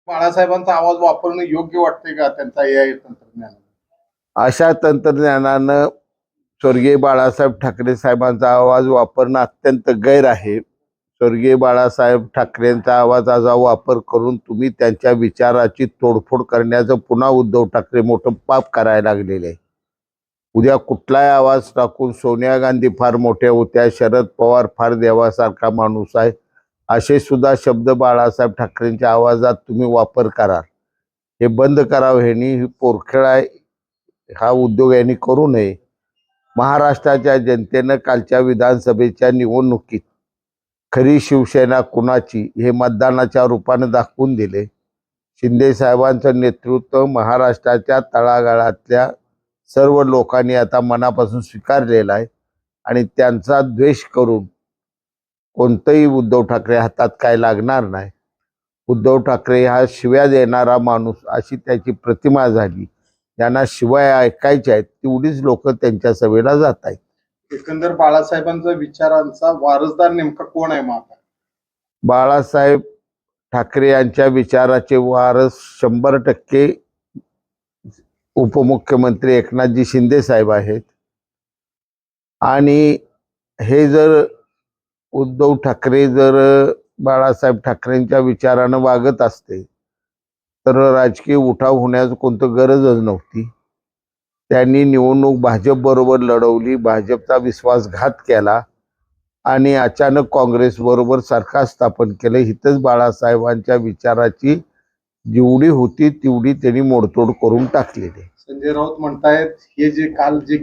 बाळासाहेबांचा आवाज वापरणं योग्य वाटते का त्यांचा AI तंत्रज्ञान? अशा तंत्रज्ञानानं स्वर्गीय बाळासाहेब ठाकरे साहेबांचा आवाज वापरणं अत्यंत गैर आहे. स्वर्गीय बाळासाहेब ठाकरेंचा आवाजाचा वापर करून तुम्ही त्यांच्या विचाराची तोडफोड करण्याचं पुन्हा उद्धव ठाकरे मोठं पाप करायला लागलेले आहे. उद्या कुठलाही आवाज टाकून सोनिया गांधी फार मोठ्या होत्या, शरद पवार फार देवासारखा माणूस आहे, असे सुद्धा शब्द बाळासाहेब ठाकरेंच्या आवाजात तुम्ही वापर करा. हे बंद करावं. ह्यांनी ही पोरखेळा हा उद्योग यांनी करू नये. महाराष्ट्राच्या जनतेनं कालच्या विधानसभेच्या निवडणुकीत खरी शिवसेना कुणाची हे मतदानाच्या रूपाने दाखवून दिले. शिंदे साहेबांचं नेतृत्व महाराष्ट्राच्या तळागाळातल्या सर्व लोकांनी आता मनापासून स्वीकारलेला आहे आणि त्यांचा द्वेष करून कोणतंही उद्धव ठाकरे हातात काय लागणार नाही. उद्धव ठाकरे हा शिव्या देणारा माणूस अशी त्याची प्रतिमा झाली. ज्यांना शिवाय ऐकायच्या आहेत तेवढीच लोक त्यांच्या सभेला जात आहेत. एकंदर बाळासाहेबांच्या विचारांचा वारसदार नेमका कोण आहे मग? बाळासाहेब ठाकरे यांच्या विचाराचे वारस 100% उपमुख्यमंत्री एकनाथजी शिंदे साहेब आहेत. आणि हे जर उद्धव ठाकरे जर बाळासाहेब ठाकरेंच्या विचारानं वागत असते तर राजकीय उठाव होण्याची कोणती गरजच नव्हती. त्यांनी निवडणूक भाजप बरोबर लढवली, भाजपचा विश्वासघात केला आणि अचानक काँग्रेस बरोबर सरकार स्थापन केलं. हिथंच बाळासाहेबांच्या विचाराची जेवढी होती तेवढी त्यांनी मोडतोड करून टाकलेली. संजय राऊत म्हणतायत हे जे काल जे